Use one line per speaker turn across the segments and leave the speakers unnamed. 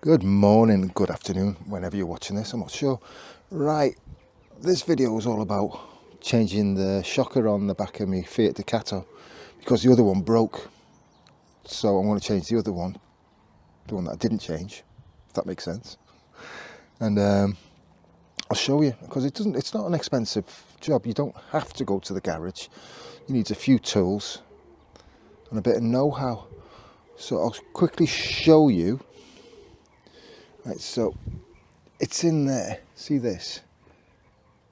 Good morning, good afternoon, whenever you're watching this, I'm not sure. Right, this video is all about changing the shocker on the back of my Fiat Ducato because the other one broke. So I'm going to change the other one, the one that I didn't change, if that makes sense. And I'll show you, because it's not an expensive job. You don't have to go to the garage. You need a few tools and a bit of know-how. So I'll quickly show you. Right, so it's in there. See this?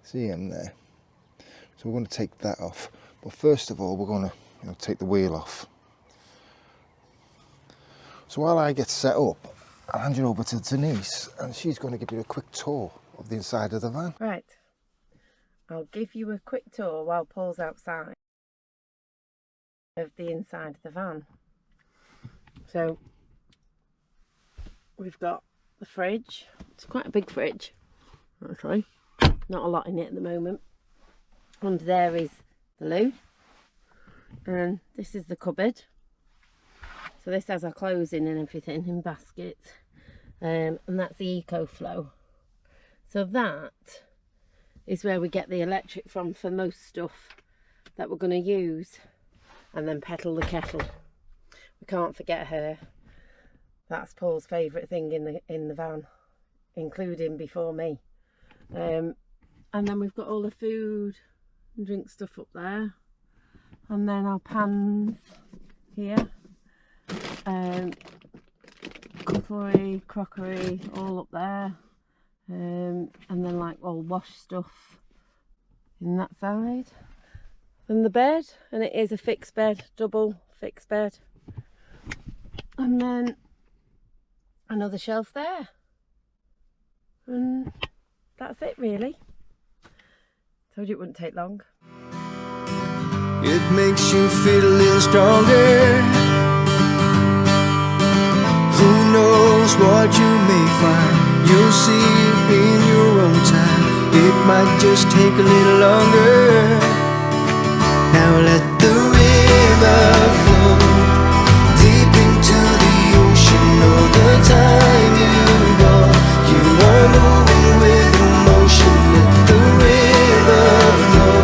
See in there? So we're going to take that off. But first of all, we're going to take the wheel off. So while I get set up, I'll hand you over to Denise, and she's going to give you a quick tour of the inside of the van.
Right, I'll give you a quick tour while Paul's outside of the inside of the van. So we've got the fridge. It's quite a big fridge, actually. Not a lot in it at the moment. Under there is the loo, and this is the cupboard. So this has our clothes in and everything in baskets, and that's the EcoFlow. So that is where we get the electric from for most stuff that we're going to use, and then petrol the kettle. We can't forget her. That's Paul's favourite thing in the van, including before me. And then we've got all the food and drink stuff up there, and then our pans here, cutlery, crockery, all up there, and then like all wash stuff in that side. And the bed, and it is a fixed bed, double fixed bed, and then another shelf there, and that's it really. Told you it wouldn't take long.
It makes you feel a little stronger. Who knows what you may find? You'll see in your own time. It might just take a little longer. Now let the river flow deep into the ocean. All the time you go, you are moving with emotion. Let the river flow.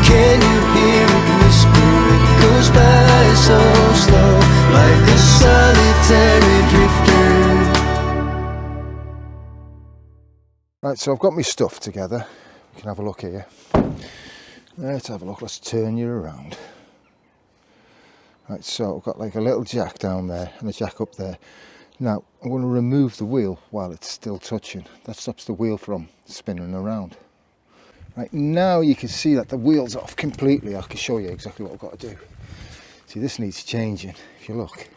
Can you hear it whisper? It goes by so slow, like a solitary drifter.
Right, so I've got my stuff together. You can have a look here. Let's have a look. Let's turn you around. Right, so I've got like a little jack down there and a jack up there. Now I'm going to remove the wheel while it's still touching. That stops the wheel from spinning around. Right, now you can see that the wheel's off completely. I can show you exactly what I've got to do. See, this needs changing. If you look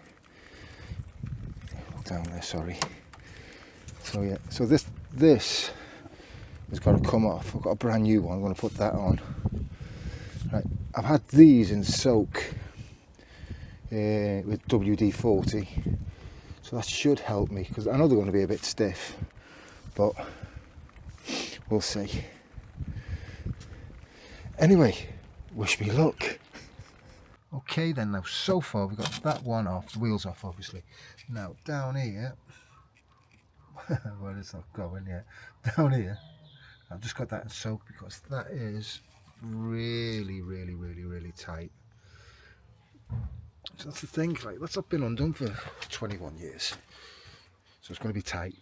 down there, sorry. So yeah, so this has got to come off. I've got a brand new one. I'm going to put that on. Right, I've had these in soak with WD-40, so that should help me, because I know they're going to be a bit stiff, but we'll see. Anyway, wish me luck. Okay then, now so far we've got that one off, the wheels off obviously. Now down here, where is that going? Yeah, down here, I've just got that in soak because that is really tight. So that's the thing, like, that's not been undone for 21 years, so it's going to be tight.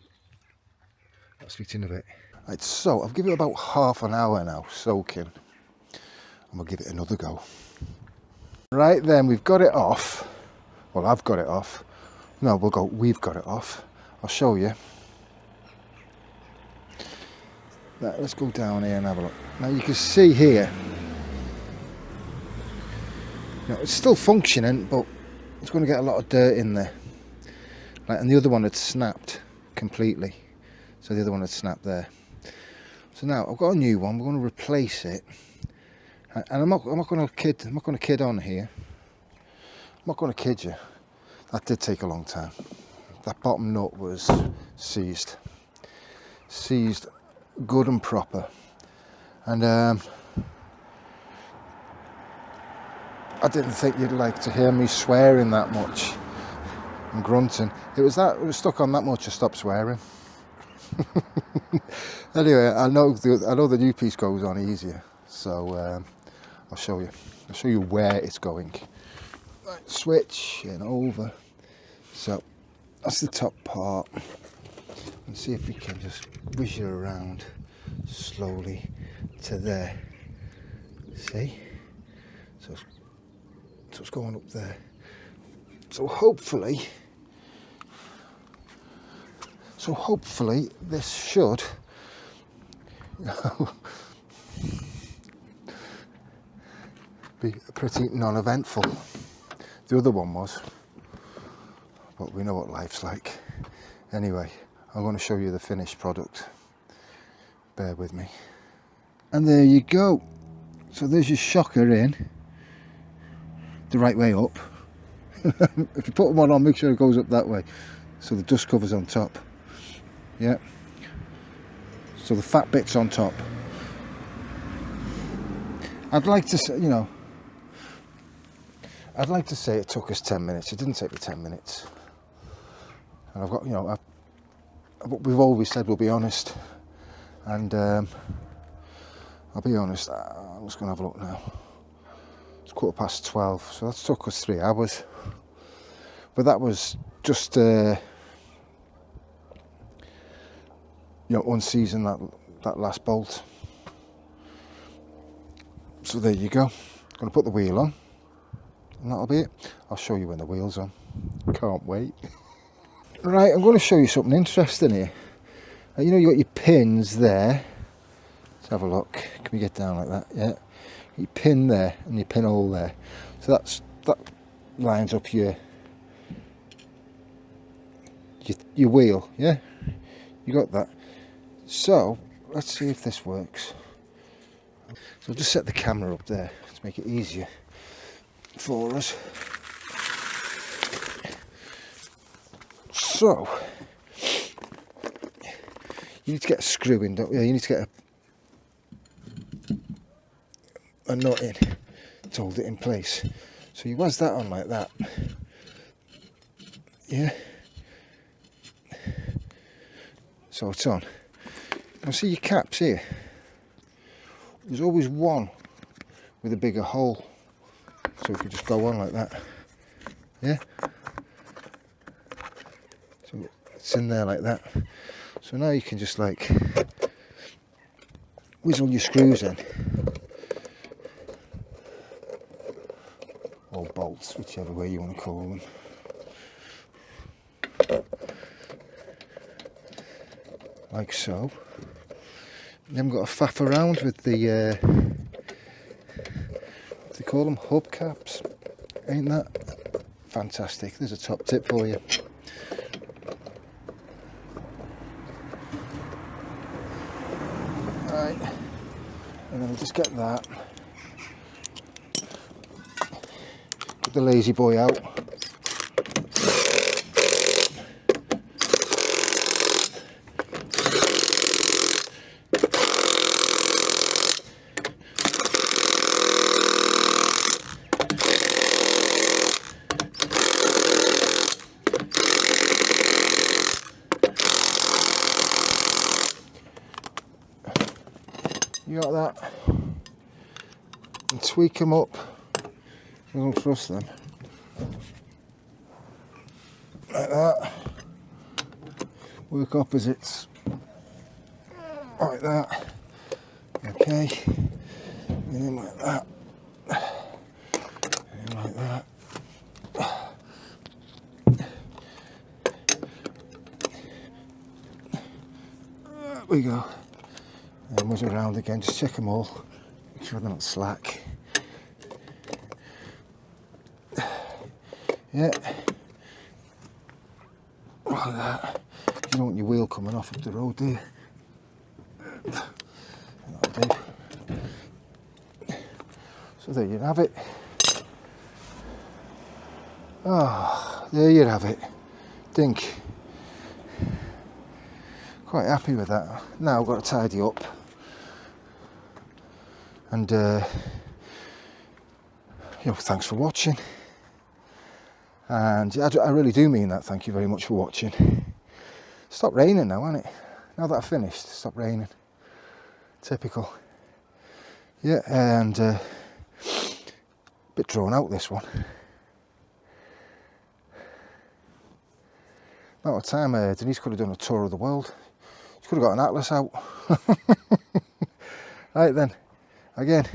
I'll speak to you in a bit. Right, so I've given it about half an hour now soaking, and we'll give it another go. Right then, we've got it off. Well, I've got it off. No, we've got it off. I'll show you. Now, let's go down here and have a look. Now you can see here, now, it's still functioning, but it's going to get a lot of dirt in there. Right, and the other one had snapped completely. So the other one had snapped there. So now I've got a new one. We're going to replace it. And I'm not going to kid on here. I'm not going to kid you. That did take a long time. That bottom nut was seized good and proper. And I didn't think you'd like to hear me swearing that much. and grunting. It was stuck on that much I stopped swearing. Anyway, I know the new piece goes on easier, so I'll show you where it's going. Right, switch and over. So that's the top part, and see if we can just whiz it around slowly to there. See? So it's going up there. So hopefully this should be pretty non-eventful. The other one was, but we know what life's like. Anyway, I'm going to show you the finished product. Bear with me. And there you go. So there's your shocker in the right way up. If you put one on, make sure it goes up that way, so the dust cover's on top. Yeah, so the fat bit's on top. I'd like to say, I'd like to say it took us 10 minutes. It didn't take me 10 minutes. And I've got, we've always said we'll be honest. And I'll be honest, I'm just going to have a look now. It's 12:15, so that took us 3 hours. But that was just, unseason that last bolt. So there you go. I'm going to put the wheel on, and that'll be it. I'll show you when the wheel's on. Can't wait. Right, I'm going to show you something interesting here. You got your pins there. Let's have a look. Can we get down like that? Yeah. Your pin there and your pinhole there. So that lines up your wheel. Yeah. You got that. So let's see if this works. So I'll just set the camera up there to make it easier for us. So you need to get a screw in, don't you? You need to get a nut in to hold it in place. So you was that on like that. Yeah. So it's on. Now see your caps here. There's always one with a bigger hole. So if you just go on like that. Yeah. So it's in there like that. So now you can just like whiz all your screws in. Or bolts, whichever way you want to call them. Like so. You haven't got to faff around with the, what do they call them, hubcaps? Ain't that fantastic? There's a top tip for you. Right, and then we'll just get that. Get the lazy boy out. You got that, and tweak them up. I don't trust them. Like that. Work opposites. Like that. Okay. And then like that. And like that. There we go. And whiz around again, just check them all, make sure they're not slack. Yeah, like that. You don't want your wheel coming off up the road, do you? That'll do. So there you have it. Ah, there you have it. Dink. Quite happy with that. Now I've got to tidy up. And thanks for watching, And I really do mean that. Thank you very much for watching. Stopped raining now, hasn't it? Now that I've finished, stopped raining. Typical. Yeah, and a bit drawn out this one. About a time Denise could have done a tour of the world. She could have got an atlas out. Right then, again,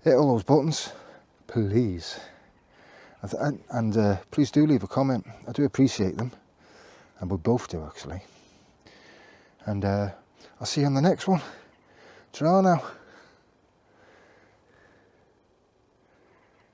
hit all those buttons, please. And please do leave a comment. I do appreciate them. And we both do, actually. And I'll see you on the next one. Ta-ra now.